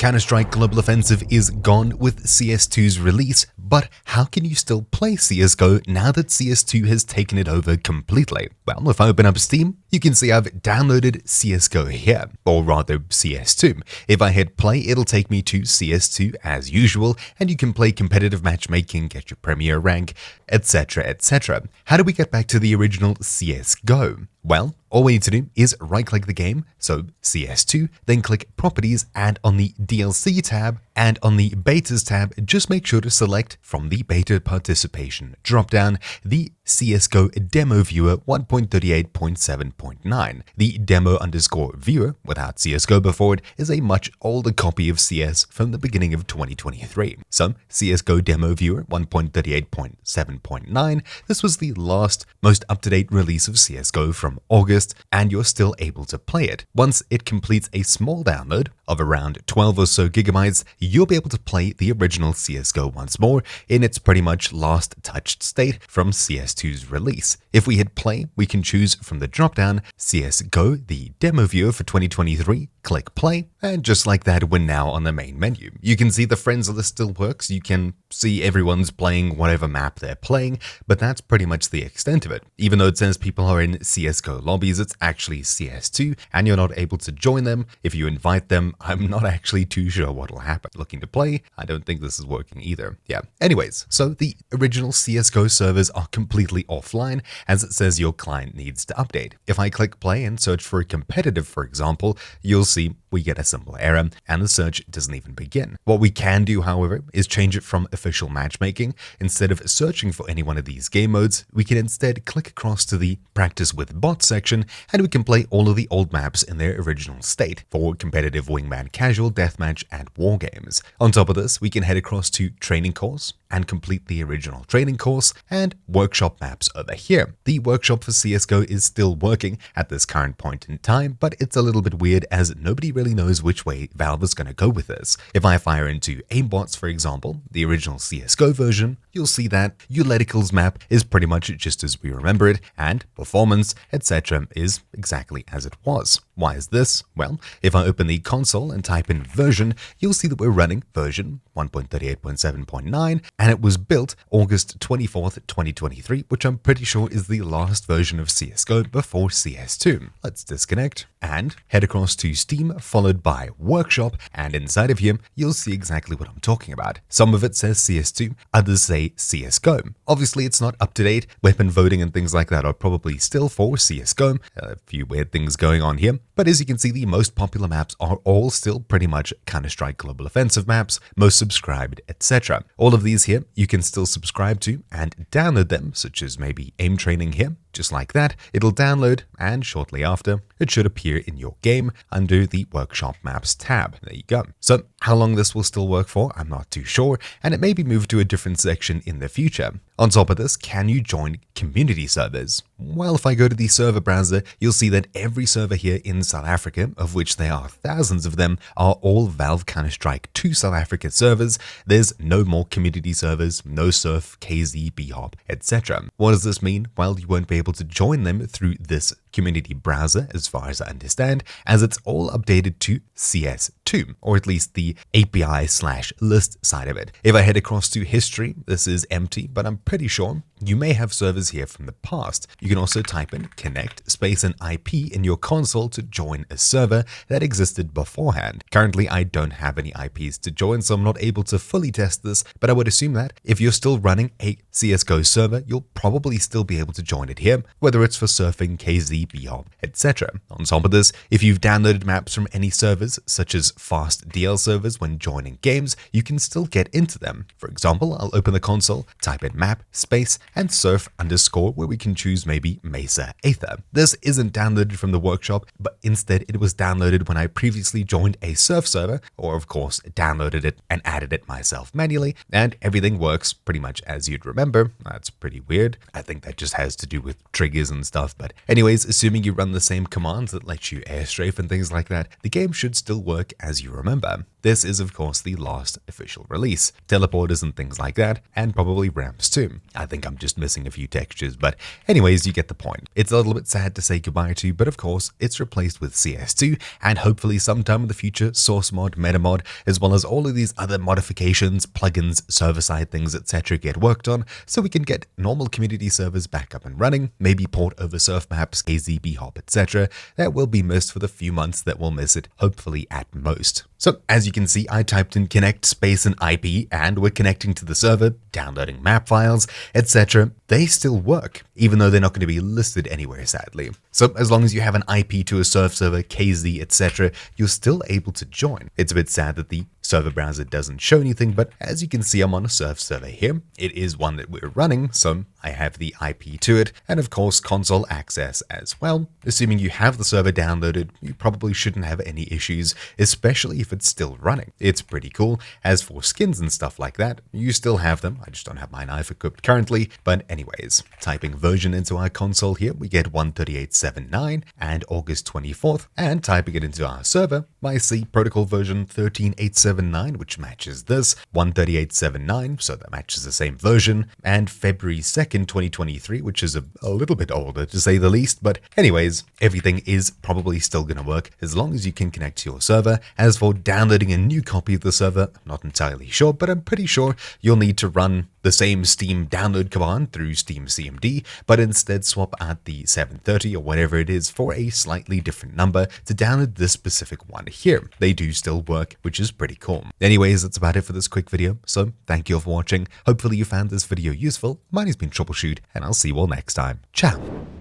Counter-Strike Global Offensive is gone with CS2's release, but how can you still play CSGO now that CS2 has taken it over completely? Well, if I open up Steam, you can see I've downloaded CSGO here, or rather CS2. If I hit play, it'll take me to CS2 as usual, and you can play competitive matchmaking, get your premier rank, etc, etc. How do we get back to the original CSGO? Well, all we need to do is right-click the game, so CS2, then click Properties, and on the DLC tab and on the Betas tab, just make sure to select from the Beta Participation dropdown the CSGO Demo Viewer 1.38.7.9. The demo_viewer, without CSGO before it, is a much older copy of CS from the beginning of 2023. So, CSGO Demo Viewer 1.38.7.9, this was the last, most up-to-date release of CSGO from August, and you're still able to play it. Once it completes a small download of around 12 or so gigabytes, you'll be able to play the original CSGO once more in its pretty much last touched state from CS2's release. If we hit play, we can choose from the dropdown CSGO, the demo viewer for 2023, click play, and just like that, we're now on the main menu. You can see the friends list still works, you can see everyone's playing whatever map they're playing, but that's pretty much the extent of it. Even though it says people are in CSGO lobbies, it's actually CS2, and you're not able to join them. If you invite them, I'm not actually too sure what'll happen. Looking to play, I don't think this is working either. Yeah, anyways, so the original CSGO servers are completely offline, as it says your client needs to update. If I click play and search for a competitive, for example, you'll see we get a simple error and the search doesn't even begin. What we can do, however, is change it from official matchmaking. Instead of searching for any one of these game modes, we can instead click across to the practice with bot section and we can play all of the old maps in their original state for competitive wingman casual, deathmatch, and war games. On top of this, we can head across to training course and complete the original training course and workshop maps over here. The workshop for CSGO is still working at this current point in time, but it's a little bit weird as nobody really knows which way Valve is going to go with this. If I fire into aimbots, for example, the original CSGO version, you'll see that Euletical's map is pretty much just as we remember it, and performance, etc. is exactly as it was. Why is this? Well, if I open the console and type in version, you'll see that we're running version 1.38.7.9, and it was built August 24th, 2023, which I'm pretty sure is the last version of CSGO before CS2. Let's disconnect and head across to Steam, followed by Workshop, and inside of here, you'll see exactly what I'm talking about. Some of it says CS2, others say CSGO. Obviously, it's not up to date. Weapon voting and things like that are probably still for CSGO. A few weird things going on here, but as you can see, the most popular maps are all still pretty much Counter-Strike Global Offensive maps, most subscribed, etc. All of these here you can still subscribe to and download them, such as maybe aim training here. Just like that, it'll download, and shortly after, it should appear in your game under the Workshop Maps tab. There you go. So, how long this will still work for, I'm not too sure, and it may be moved to a different section in the future. On top of this, can you join community servers? Well, if I go to the server browser, you'll see that every server here in South Africa, of which there are thousands of them, are all Valve Counter-Strike 2 South Africa servers. There's no more community servers, no Surf, KZ, Bhop, etc. What does this mean? Well, you won't be able to join them through this community browser, as far as I understand, as it's all updated to CS2, or at least the API/list side of it. If I head across to history, this is empty, but I'm pretty sure you may have servers here from the past. You can also type in connect space and IP in your console to join a server that existed beforehand. Currently, I don't have any IPs to join, so I'm not able to fully test this, but I would assume that if you're still running a CSGO server, you'll probably still be able to join it here, whether it's for surfing, KZ, Bhop, etc. On top of this, if you've downloaded maps from any servers, such as fast DL servers when joining games, you can still get into them. For example, I'll open the console, type in map, space, and surf _ where we can choose maybe Mesa Aether. This isn't downloaded from the workshop, but instead it was downloaded when I previously joined a surf server, or of course downloaded it and added it myself manually, and everything works pretty much as you'd remember. That's pretty weird. I think that just has to do with triggers and stuff, but anyways, assuming you run the same commands that let you airstrafe and things like that, the game should still work as you remember. This is of course the last official release. Teleporters and things like that, and probably ramps too. I think I'm just missing a few textures, but anyways, you get the point. It's a little bit sad to say goodbye to, but of course, it's replaced with CS2, and hopefully sometime in the future, source mod, meta mod, as well as all of these other modifications, plugins, server-side things, etc. get worked on, so we can get normal community servers back up and running, maybe port over surf maps, KZ, Bhop, etc. That will be missed for the few months that we'll miss it, hopefully at most. So as you can see, I typed in connect space and IP, and we're connecting to the server, downloading map files, etc. They still work, even though they're not going to be listed anywhere, sadly. So as long as you have an IP to a surf server, KZ, etc., you're still able to join. It's a bit sad that the server browser doesn't show anything, but as you can see, I'm on a surf server here. It is one that we're running, so I have the IP to it, and of course console access as well. Assuming you have the server downloaded, you probably shouldn't have any issues, especially if it's still running. It's pretty cool. As for skins and stuff like that, you still have them. I just don't have my knife equipped currently, but anyways, typing version into our console here, we get 138.7.9 and August 24th, and typing it into our server, I see protocol version 13.8.7.9, which matches this, 138.7.9, so that matches the same version, and February 2nd, 2023, which is a little bit older to say the least, but anyways, everything is probably still going to work as long as you can connect to your server. As for downloading a new copy of the server, I'm not entirely sure, but I'm pretty sure you'll need to run the same Steam download command through Steam CMD, but instead swap out the 730 or whatever it is for a slightly different number to download this specific one here. They do still work, which is pretty cool. Anyways, that's about it for this quick video, so thank you all for watching. Hopefully you found this video useful. Mine has been Troubleshoot, and I'll see you all next time. Ciao!